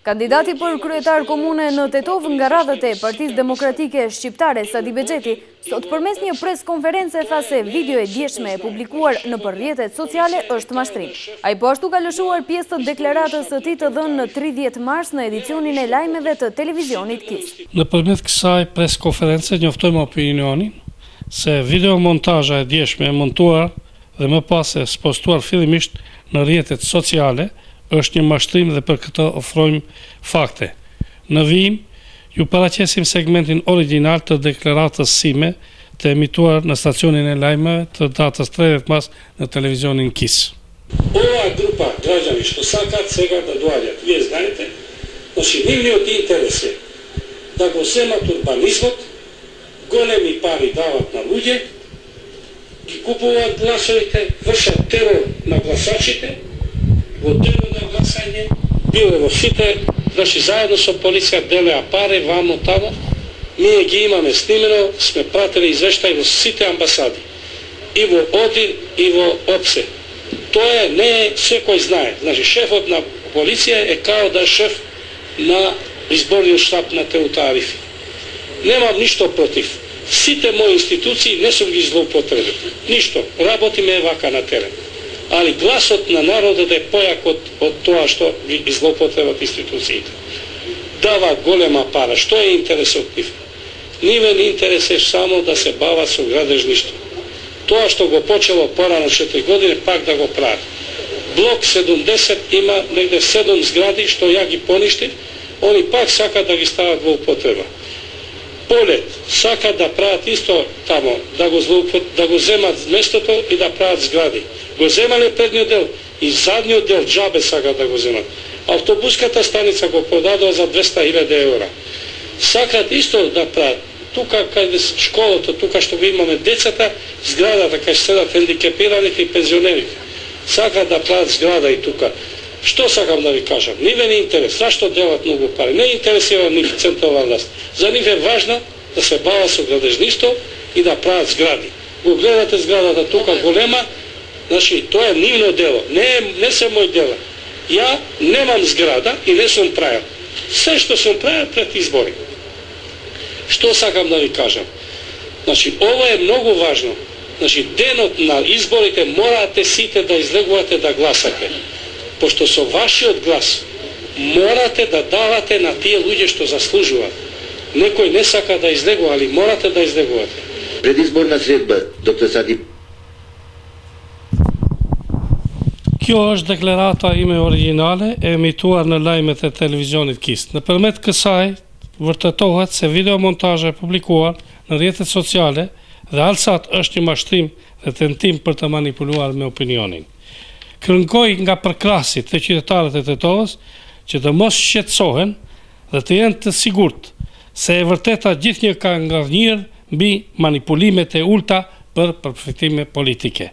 Kandidati për kryetar komune në Tetov nga radhët e Partisë Demokratike Shqiptare Sadi Bexheti sot përmes një pres konference tha se video e djeshme e publikuar në rrjetet sociale është mashtrim. Ai po ashtu ka lëshuar pjesë të deklaratës së tij të dhënë në 30 mars në edicionin e lajmeve të televizionit KIS. Nëpërmjet kësaj pres konference njoftojmë opinionin se video montazha e djeshme e montuar dhe më pas e postuar fillimisht në rrjetet sociale është një mashtrim dhe për këtë ofrojmë fakte. Në vijim, ju paraqesim segmentin original të deklaratës sime të emituar në stacionin e lajmeve të datës 30 mars në televizionin KIS. Ova grupa građani što sad сега да доаѓаат, вие знаете, значи нивниот интерес е да го земат урбанизмот, големи пари дават на луѓе, ги купуваат гласовите, вршат терор на гласачите, во денот на гласање, биле во сите, значи заедно со полиција делеа пари вамо тамо, ние ги имаме снимено, сме пратили извештај во сите амбасади, и во ОДИР и во ОПСЕ. Тоа не е секој знае, значи шефот на полиција е као да е шеф на изборниот штаб на Теута Арифи. Немам ништо против. Сите мои институции не сум ги злоупотребил. Ништо. Работиме вака на терен. Али гласот на народот е појак од тоа што ги злоупотребат институциите. Дава голема пара. Што е интересот нив? Нивен интерес е само да се бават со градежништво. Тоа што го почело порано 4 години, пак да го прави. Блок 70 има негде 7 згради што ја ги поништи, они пак сакат да ги стават во употреба. Полет сака да прават исто тамо, да го земат местото и да прават згради. Го земале предниот дел и задниот дел джабе сака да го земат. Автобуската станица го продадоа за 200.000 евра. Сакат исто да прават. Тука каде школата, тука што го имаме децата, зградата кај седат хендикепираните и пензионерите. Сакат да прават зграда и тука. Што сакам да ви кажам? Нивен интерес. Зашто делат многу пари? Не интересира нив централна власт. За нив е важно да се бават со градежништво и да прават згради. Го гледате зградата тука голема, значи тоа е нивно дело. Не се мој дело. Ја немам зграда и не сум правил. Се што сум правил пред избори. Што сакам да ви кажам? Значи ова е многу важно. Значи денот на изборите морате сите да излегувате да гласате. Пошто со вашиот глас морате да давате на тие луѓе што заслужуваат. Некој не сака да излегува, али морате да излегувате. Предизборна средба, доктор Сади. Kjo është deklarata ime origjinale e emituar në lajmet e televizionit KIS. Nëpërmjet kësaj vërtetohet se videomontazhi e publikuar në rrjetet sociale dhe alsat është një mashtrim dhe tentim për të manipuluar me opinionin. Kërkoj nga përkrasit dhe qytetarët e Tetovës që të mos shqetësohen dhe të jenë të sigurt se e vërteta gjithnjë ka ngadhnjur mbi manipulimet e ulta për përfitime politike.